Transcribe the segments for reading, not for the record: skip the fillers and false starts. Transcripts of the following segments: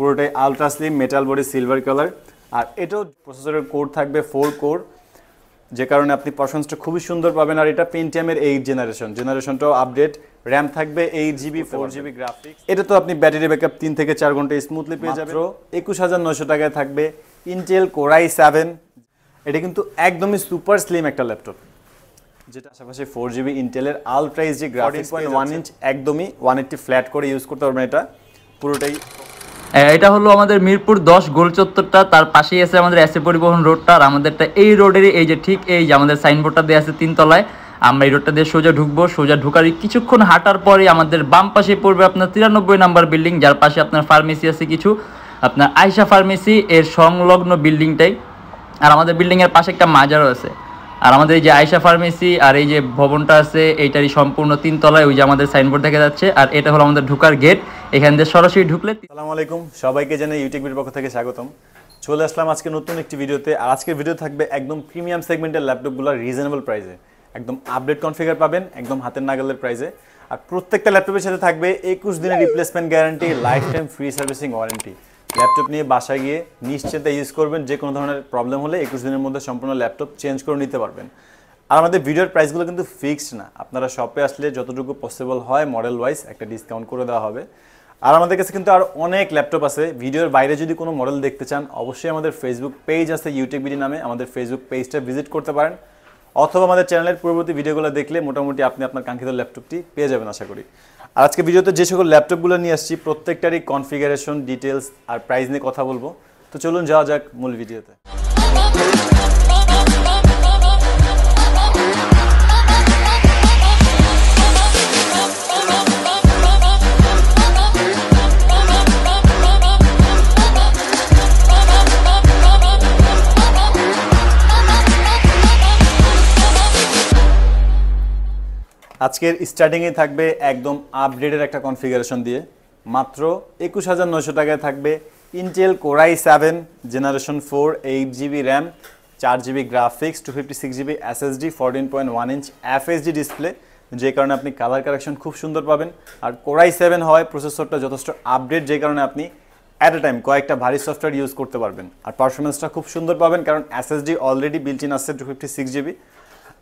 পুরোটাই ultra slim metal body silver colour. আর এটাও প্রসেসরের কোর থাকবে 4 কোর, যে কারণে আপনি পারফরমেন্সটা খুবই সুন্দর পাবেন। আর এটা পেন্টিয়ামের 8 জেনারেশনটাও আপডেট, র্যাম থাকবে 8GB 4GB গ্রাফিক্স। এটা তো আপনি ব্যাটারি ব্যাকআপ 3 থেকে 4 ঘন্টা স্মুথলি পেয়ে যাবেন। 21900 টাকায় থাকবে ইন্টেল কোর i7। এটা কিন্তু একদমই সুপার স্লিম একটা ল্যাপটপ, যেটা আশেপাশে 4GB ইন্টেলের আলট্রা এইচডি গ্রাফিক্স 1 ইঞ্চ, একদমই 180 ফ্ল্যাট করে ইউজ করতে পারবেন। এটা পুরোটাই এটা হলো আমাদের মিরপুর 10 গোল চত্বরটা, তার পাশেই আছে আমাদের এসএ পরিবহন রোডটা। আর আমাদেরটা এই রোডেরই এই যে ঠিক এই যে আমাদের সাইনবোর্ডটা দেওয়া আছে 3 তলায়। আমরা এই রোডটা দিয়ে সোজা ঢুকবো, সোজা ঢুকার কিছুক্ষণ হাঁটার পরে আমাদের বাম পাশে পড়বে আপনার 93 নাম্বার বিল্ডিং, যার পাশে আপনার ফার্মেসি আছে কিছু, আপনার আয়শা ফার্মেসি এর সংলগ্ন বিল্ডিংটাই। আর আমাদের বিল্ডিংয়ের পাশে একটা মাজারও আছে। আর আমাদের এই যে আয়শা ফার্মেসি আর এই যে ভবনটা আছে এইটারই সম্পূর্ণ 3 তলায় ওই যে আমাদের সাইনবোর্ড দেখা যাচ্ছে। আর এটা হলো আমাদের ঢোকার গেট, এখান দিয়ে সরাসরি ঢুকলে। আসসালামু আলাইকুম, সবাইকে জানাই ইউটেকবির পক্ষ থেকে স্বাগতম। চলে আসলাম আজকে নতুন একটি ভিডিওতে। আর আজকের ভিডিও থাকবে একদম প্রিমিয়াম সেগমেন্টের ল্যাপটপগুলো রিজনেবল প্রাইসে, একদম আপডেট কনফিগার পাবেন একদম হাতের নাগালের প্রাইসে। আর প্রত্যেকটা ল্যাপটপের সাথে থাকবে 21 দিনের replacement guarantee, life time free servicing warranty. Laptop নিয়ে বাসায় গিয়ে নিশ্চিন্তে ইউজ করবেন, যে কোনো ধরনের প্রবলেম হলে 21 দিনের মধ্যে সম্পূর্ণ ল্যাপটপ চেঞ্জ করে নিতে পারবেন। আর আমাদের ভিডিওর প্রাইসগুলো কিন্তু ফিক্সড না, আপনারা শপে আসলে যতটুকু পসিবল হয় মডেল ওয়াইজ একটা ডিসকাউন্ট করে দেওয়া হবে। আর আমাদের কাছে কিন্তু আর অনেক ল্যাপটপ আছে। ভিডিওর বাইরে যদি কোনো মডেল দেখতে চান, অবশ্যই আমাদের ফেসবুক পেজ আছে ইউটেকবিডি নামে, আমাদের ফেসবুক পেজটা ভিজিট করতে পারেন, অথবা আমাদের চ্যানেলের পূর্ববর্তী ভিডিওগুলো দেখলে মোটামুটি আপনি আপনার কাঙ্ক্ষিত ল্যাপটপটি পেয়ে যাবেন আশা করি। আর আজকে ভিডিওতে যে সকল ল্যাপটপগুলো নিয়ে আসছি প্রত্যেকটারই কনফিগারেশন, ডিটেলস আর প্রাইস নিয়ে কথা বলবো। তো চলুন যাওয়া যাক মূল ভিডিওতে। আজকের স্টার্টিংয়ে থাকবে একদম আপডেটের একটা কনফিগারেশন দিয়ে, মাত্র 21900 টাকায় থাকবে Intel core i7 generation 4 8GB RAM 4GB graphics 256GB SSD 14.1 inch FHD display, যে কারণে আপনি কালার কারেকশন খুব সুন্দর পাবেন। আর কোর i7 হয় প্রসেসরটা যথেষ্ট আপডেট, যে কারণে আপনি অ্যাট এ টাইম কয়েকটা ভারী সফটওয়্যার ইউজ করতে পারবেন। আর পারফরমেন্সটা খুব সুন্দর পাবেন, কারণ SSD অলরেডি বিল্ট ইন আছে 256GB।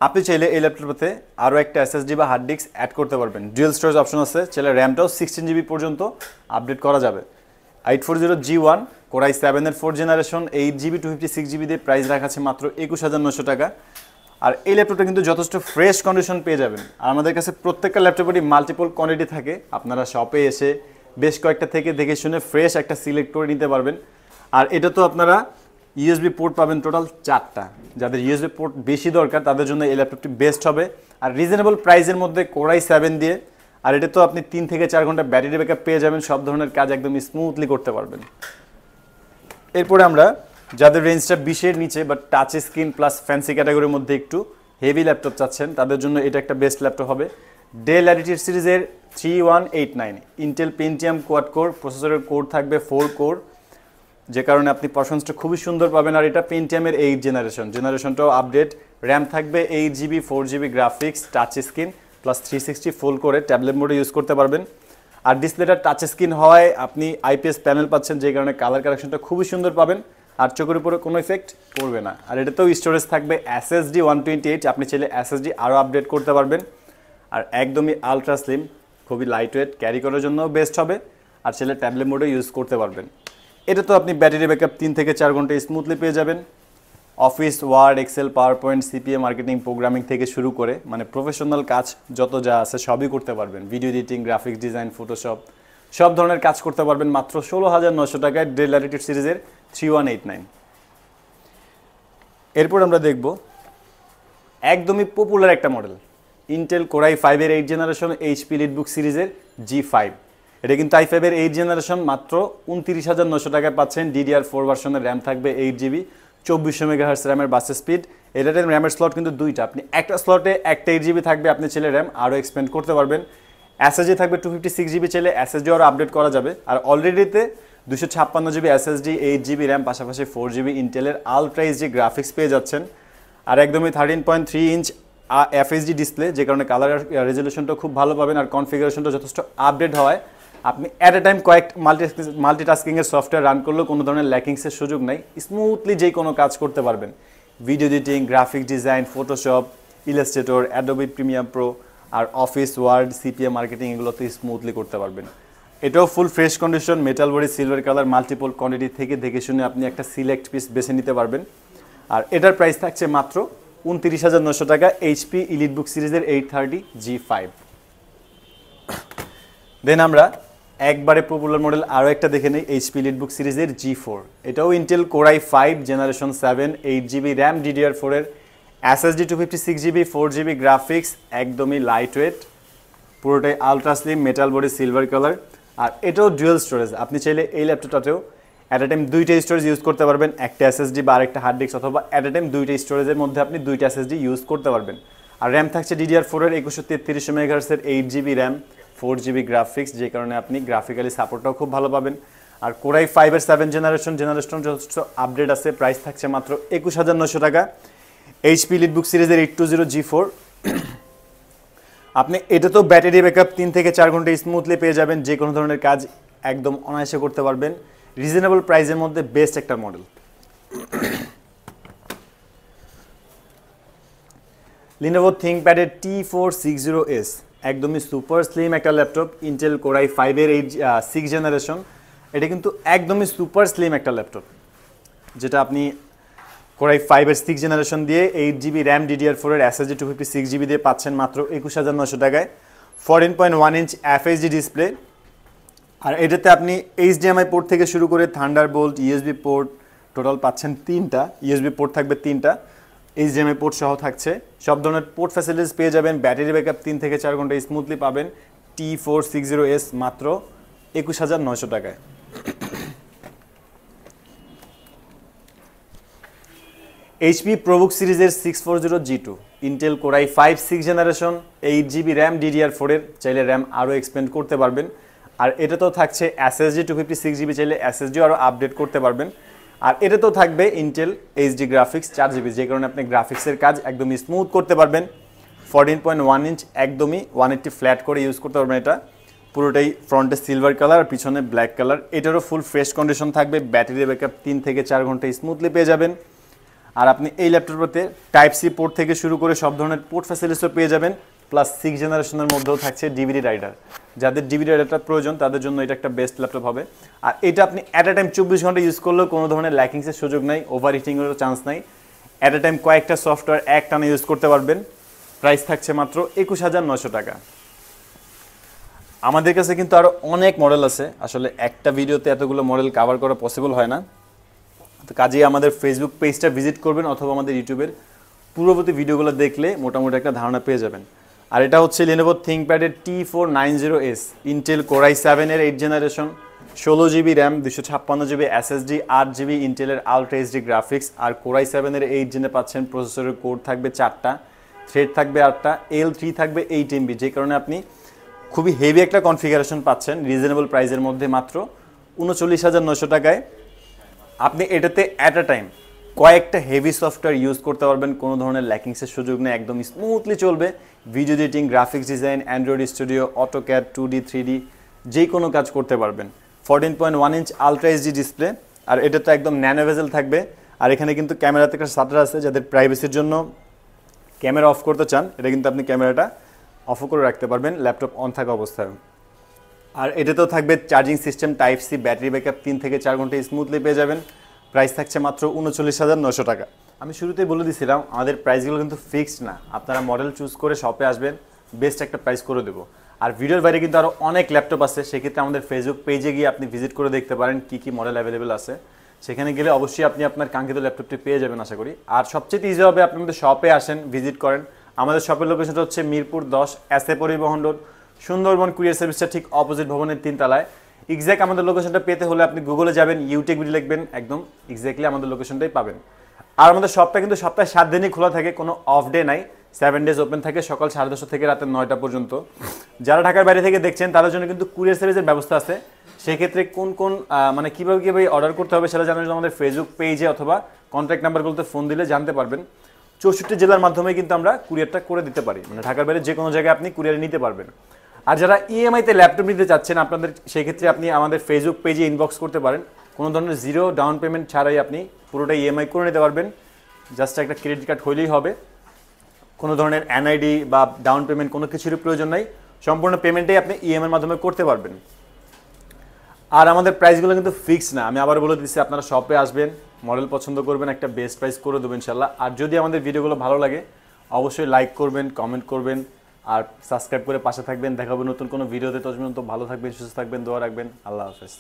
আপনি চাইলে এই ল্যাপটপে আরও একটা SSD বা হার্ড ডিস্ক অ্যাড করতে পারবেন, ডুয়েল স্টোরেজ অপশন আছে, চাইলে র্যামটাও 16GB পর্যন্ত আপডেট করা যাবে। 840G1 কোর i7 এর 4 জেনারেশন 8GB 256GB দিয়ে প্রাইস রাখা আছে মাত্র 21900 টাকা। আর এই ল্যাপটপটা কিন্তু যথেষ্ট ফ্রেশ কন্ডিশন পেয়ে যাবেন। আর আমাদের কাছে প্রত্যেকটা ল্যাপটপেরই মাল্টিপল কোয়ান্টিটি থাকে, আপনারা শপে এসে বেশ কয়েকটা থেকে দেখে শুনে ফ্রেশ একটা সিলেক্ট করে নিতে পারবেন। আর এটা তো আপনারা ইউএসবি পোর্ট পাবেন টোটাল 4টা, যাদের ইউএসবি পোর্ট বেশি দরকার তাদের জন্য এই ল্যাপটপটি বেস্ট হবে। আর রিজনেবল প্রাইসের মধ্যে কোর i7 দিয়ে, আর এটা তো আপনি 3 থেকে 4 ঘন্টা ব্যাটারি ব্যাকআপ পেয়ে যাবেন, সব ধরনের কাজ একদম স্মুথলি করতে পারবেন। এরপরে আমরা যাদের রেঞ্জটা 20-এর নিচে but touch screen plus fancy ক্যাটাগরির মধ্যে একটু হেভি ল্যাপটপ চাচ্ছেন, তাদের জন্য এটা একটা বেস্ট ল্যাপটপ হবে। ডেল ল্যাটিটিউড সিরিজের 3189 ইন্টেল পেন্টিয়াম কোয়াড কোর, প্রসেসরের কোর থাকবে 4 কোর, যে কারণে আপনি পারফরমেন্সটা খুবই সুন্দর পাবেন। আর এটা পেন্টিয়ামের 8 জেনারেশনটাও আপডেট, র্যাম থাকবে 8GB 4GB graphics, touch screen plus 360 ফুল করে ট্যাবলেট মোডে ইউজ করতে পারবেন। আর ডিসপ্লেটা টাচ স্ক্রিন হওয়ায় আপনি IPS প্যানেল পাচ্ছেন, যে কারণে কালার কারেকশনটা খুবই সুন্দর পাবেন, আর চোখের উপরে কোনো ইফেক্ট পড়বে না। আর এটাতেও স্টোরেজ থাকবে SSD 128, আপনি চাইলে SSD আরও আপডেট করতে পারবেন। আর একদমই আলট্রা স্লিম, খুবই লাইট ওয়েট, ক্যারি করার জন্য বেস্ট হবে, আর চাইলে ট্যাবলেট মোডে ইউজ করতে পারবেন। এটা তো আপনি ব্যাটারি ব্যাকআপ 3 থেকে 4 ঘন্টা স্মুথলি পেয়ে যাবেন। Office, word, excel, power point, CPA, marketing, programming থেকে শুরু করে মানে প্রফেশনাল কাজ যত যা আছে সবই করতে পারবেন। Video editing, graphics design, Photoshop সব ধরনের কাজ করতে পারবেন মাত্র 16900 টাকায় ডেল ল্যাটিটিউড সিরিজের 3189। এরপর আমরা দেখব একদমই পপুলার একটা মডেল, ইন্টেল কোর i5 এর 8 জেনারেশন HP লিটবুক সিরিজের G5। এটা কিন্তু i5 এর 8 জেনারেশন, মাত্র 29900 টাকায় পাচ্ছেন। DDR4 ভার্সনের র্যাম থাকবে 8GB 2400 MHz র্যামের বাস স্পিড। এটাতে র্যামের স্লট কিন্তু দুইটা, আপনি একটা স্লটে একটা 8GB থাকবে, আপনি চাইলে র্যাম আরও এক্সপেন্ড করতে পারবেন। SSD থাকবে 256GB, চাইলে SSD আরও আপডেট করা যাবে। আর অলরেডিতে 256GB SSD 8GB র্যাম পাশাপাশি 4GB ইন্টেলের আলট্রা এইচডি গ্রাফিক্স পেয়ে যাচ্ছেন। আর একদমই 13.3 ইঞ্চ FHD ডিসপ্লে, যে কারণে কালার রেজলিউশনটা খুব ভালো পাবেন। আর কনফিগারেশনটা যথেষ্ট আপডেট হওয়ায় আপনি অ্যাট এ টাইম কয়েক মাল্টিটাস্কিংয়ের সফটওয়্যার রান করলেও কোনো ধরনের ল্যাকিংসের সুযোগ নাই, স্মুথলি যে কোনো কাজ করতে পারবেন। Video editing, graphic design, Photoshop, Illustrator, Adobe Premiere Pro আর অফিস ওয়ার্ড, সিপিএ মার্কেটিং এগুলোতে স্মুথলি করতে পারবেন। এটাও full fresh condition, metal body, silver colour, multiple quantity থেকে দেখে শুনে আপনি একটা সিলেক্ট পিস বেছে নিতে পারবেন। আর এটার প্রাইস থাকছে মাত্র 29,900 টাকা, এইচপি ইলিটবুক সিরিজের 830G5। দেন আমরা একবারে পপুলার মডেল আরও একটা দেখে নেই, এইচপি ইলিটবুক সিরিজের G4। এটাও Intel core i5 generation 7, 8GB RAM, DDR4 এর SSD 256GB, 4GB গ্রাফিক্স, একদমই লাইট ওয়েট, পুরোটাই ultra slim, metal body, silver colour. আর এটাও ডুয়েল স্টোরেজ, আপনি চাইলে এই ল্যাপটপটাতেও অ্যাট এ টাইম দুইটা স্টোরেজ ইউজ করতে পারবেন, একটা এসএসডি বা আরেকটা হার্ড ডিস্ক, অথবা অ্যাট এ টাইম দুইটা স্টোরেজের মধ্যে আপনি দুইটা এসএসডি ইউজ করতে পারবেন। আর র্যাম থাকছে DDR4 এর 2133 মেগাহার্টজের 8GB র্যাম, 4GB গ্রাফিক্স, যে কারণে আপনি গ্রাফিক্যালি সাপোর্টটাও খুব ভালো পাবেন। আর কোর i5 এর 7 জেনারেশন যথেষ্ট আপডেট আছে, প্রাইস থাকছে মাত্র 21,900 টাকা, এইচপি ইলিটবুক সিরিজের 820G4। আপনি এটা তো ব্যাটারি ব্যাকআপ 3 থেকে 4 ঘন্টা স্মুথলি পেয়ে যাবেন, যে কোনো ধরনের কাজ একদম অনায়াসে করতে পারবেন, রিজনেবল প্রাইসের মধ্যে বেস্ট একটা মডেল। লিনোভো থিংকপ্যাডের T460S, একদমই সুপার স্লিম একটা ল্যাপটপ, ইন্টেল কোর i5 এর 6 জেনারেশন। এটা কিন্তু একদমই সুপার স্লিম একটা ল্যাপটপ, যেটা আপনি কোর i5 এর 6 জেনারেশন দিয়ে 8GB র্যাম, DDR4 এর SSD 256GB দিয়ে পাচ্ছেন মাত্র 21,900 টাকায়, 14.1 ইঞ্চ FHD ডিসপ্লে। আর এটাতে আপনি HDMI পোর্ট থেকে শুরু করে থান্ডারবোল্ট, USB পোর্ট টোটাল পাচ্ছেন 3টা, USB পোর্ট থাকবে 3টা, HDMI পোর্ট সহ থাকছে, সব ধরনের পোর্ট ফ্যাসিলিটিস পেয়ে যাবেন, ব্যাটারি ব্যাকআপ 3 থেকে 4 ঘন্টা স্মুথলি পাবেন। T460S মাত্র 21,900 টাকায়। এইচপি প্রোবুক সিরিজের 640G2, Intel core i5 6 generation, 8GB RAM, DDR4 এর, চাইলে র্যাম আরও এক্সপেন্ড করতে পারবেন। আর এটা তো থাকছে SSD 256GB, চাইলে SSDও আরও আপডেট করতে পারবেন। আর এটা তো থাকবে ইন্টেল এইচডি গ্রাফিক্স 4GB, যে কারণে আপনি গ্রাফিক্সের কাজ একদমই স্মুথ করতে পারবেন। 14.1 ইঞ্চ একদমই 180 ফ্ল্যাট করে ইউজ করতে পারবেন। এটা পুরোটাই ফ্রন্টে সিলভার কালার আর পিছনে ব্ল্যাক কালার। এটারও ফুল ফ্রেশ কন্ডিশন থাকবে, ব্যাটারি ব্যাকআপ 3 থেকে 4 ঘন্টা স্মুথলি পেয়ে যাবেন। আর আপনি এই ল্যাপটপটাতে টাইপ সি পোর্ট থেকে শুরু করে সব ধরনের পোর্ট ফ্যাসিলিটিসও পেয়ে যাবেন, প্লাস 6 জেনারেশনের মধ্যেও থাকছে ডিভিডি রাইডার। যাদের ডিভিডি রাইডারটা প্রয়োজন তাদের জন্য এটা একটা বেস্ট ল্যাপটপ হবে। আর এটা আপনি অ্যাট এ টাইম 24 ঘন্টা ইউজ করলেও কোনো ধরনের ল্যাকিংসের সুযোগ নাই, ওভার হিটিংয়েরও চান্স নাই। অ্যাট এ টাইম কয়েকটা সফটওয়্যার একটানা ইউজ করতে পারবেন। প্রাইস থাকছে মাত্র 21,900 টাকা। আমাদের কাছে কিন্তু আরও অনেক মডেল আছে, আসলে একটা ভিডিওতে এতগুলো মডেল কভার করা পসিবল হয় না। তো কাজেই আমাদের ফেসবুক পেজটা ভিজিট করবেন, অথবা আমাদের ইউটিউবের পূর্ববর্তী ভিডিওগুলো দেখলে মোটামুটি একটা ধারণা পেয়ে যাবেন। আর এটা হচ্ছে Lenovo থিংকপ্যাডের T490S, Intel core i7 এর 8 generation, 16GB RAM, 256GB SSD, 8GB ইন্টেলের আলট্রা এইচডি গ্রাফিক্স। আর কোর i7 এর 8 জেনে পাচ্ছেন, প্রসেসরের কোর থাকবে 4টা, থ্রেড থাকবে 8টা, L3 থাকবে 8MB, যে কারণে আপনি খুবই হেভি একটা কনফিগারেশন পাচ্ছেন রিজনেবল প্রাইসের মধ্যে মাত্র 39,900 টাকায়। আপনি এটাতে অ্যাট আ টাইম কয়েকটা হেভি সফটওয়্যার ইউজ করতে পারবেন, কোনো ধরনের ল্যাকিংসের সুযোগ নেই, একদম স্মুথলি চলবে। Video editing, graphics design, Android studio, AutoCAD, 2D 3D যে কোনো কাজ করতে পারবেন। 14.1 ইঞ্চ আলট্রা এইচডি ডিসপ্লে। আর এটা তো একদম ন্যানো বেজেল থাকবে। আর এখানে কিন্তু ক্যামেরাতে একটা শাটার আছে, যাদের প্রাইভেসির জন্য ক্যামেরা অফ করতে চান, এটা কিন্তু আপনি ক্যামেরাটা অফও করে রাখতে পারবেন ল্যাপটপ অন থাকা অবস্থায়। আর এটাতেও থাকবে charging system type C, battery backup 3 থেকে 4 ঘন্টা স্মুথলি পেয়ে যাবেন। প্রাইস থাকছে মাত্র 39,900 টাকা। আমি শুরুতেই বলে দিয়েছিলাম আমাদের প্রাইসগুলো কিন্তু ফিক্সড না, আপনারা মডেল চুজ করে শপে আসবেন, বেস্ট একটা প্রাইস করে দেবো। আর ভিডিওর বাইরে কিন্তু আরও অনেক ল্যাপটপ আছে, সেক্ষেত্রে আমাদের ফেসবুক পেজে গিয়ে আপনি ভিজিট করে দেখতে পারেন কী কী মডেল অ্যাভেলেবেল আছে। সেখানে গেলে অবশ্যই আপনি আপনার কাঙ্ক্ষিত ল্যাপটপটি পেয়ে যাবেন আশা করি। আর সবচেয়ে ইজি হবে আপনি আমাদের শপে আসেন, ভিজিট করেন। আমাদের শপের লোকেশনটা হচ্ছে মিরপুর 10, এসএ পরিবহন রোড, সুন্দরবন কুরিয়ার সার্ভিসটা ঠিক অপোজিট ভবনের 3 তলায়। এক্স্যাক্ট আমাদের লোকেশনটা পেতে হলে আপনি গুগলে যাবেন, Youtechbd লিখবেন, একদম এক্স্যাক্টলি আমাদের লোকেশনটাই পাবেন। আর আমাদের শপটা কিন্তু সপ্তাহে 7 দিনই খোলা থাকে, কোনো অফ ডে নাই, 7 ডেজ ওপেন থাকে, সকাল 10:30 থেকে রাত 9টা পর্যন্ত। যারা ঢাকার বাইরে থেকে দেখছেন তাদের জন্য কিন্তু কুরিয়ার সার্ভিসের ব্যবস্থা আছে। সেক্ষেত্রে কোন মানে কীভাবে অর্ডার করতে হবে সেটা জানার জন্য আমাদের ফেসবুক পেজে অথবা কন্ট্যাক্ট নাম্বারগুলোতে ফোন দিলে জানতে পারবেন। 64 জেলার মাধ্যমে কিন্তু আমরা কুরিয়ারটা করে দিতে পারি, মানে ঢাকার বাইরে যে কোনো জায়গায় আপনি কুরিয়ারে নিতে পারবেন। আর যারা ইএমআইতে ল্যাপটপ নিতে চাচ্ছেন আপনাদের সেক্ষেত্রে আপনি আমাদের ফেসবুক পেজে ইনবক্স করতে পারেন, কোনো ধরনের জিরো ডাউন পেমেন্ট ছাড়াই আপনি পুরোটা ইএমআই করে নিতে পারবেন, জাস্ট একটা ক্রেডিট কার্ড হলেই হবে, কোনো ধরনের এনআইডি বা ডাউন পেমেন্ট কোনো কিছুরই প্রয়োজন নাই, সম্পূর্ণ পেমেন্টেই আপনি ইএমআইয়ের মাধ্যমে করতে পারবেন। আর আমাদের প্রাইসগুলো কিন্তু ফিক্স না, আমি আবার বলে দিচ্ছি, আপনারা শপে আসবেন, মডেল পছন্দ করবেন, একটা বেস্ট প্রাইস করে দেবেন ইনশাল্লাহ। আর যদি আমাদের ভিডিওগুলো ভালো লাগে অবশ্যই লাইক করবেন, কমেন্ট করবেন আর সাবস্ক্রাইব করে পাশে থাকবেন। দেখা হবে নতুন কোনো ভিডিওতে। ততক্ষণ পর্যন্ত ভালো থাকবেন, সুস্থ থাকবেন, দোয়া রাখবেন। আল্লাহ হাফেজ।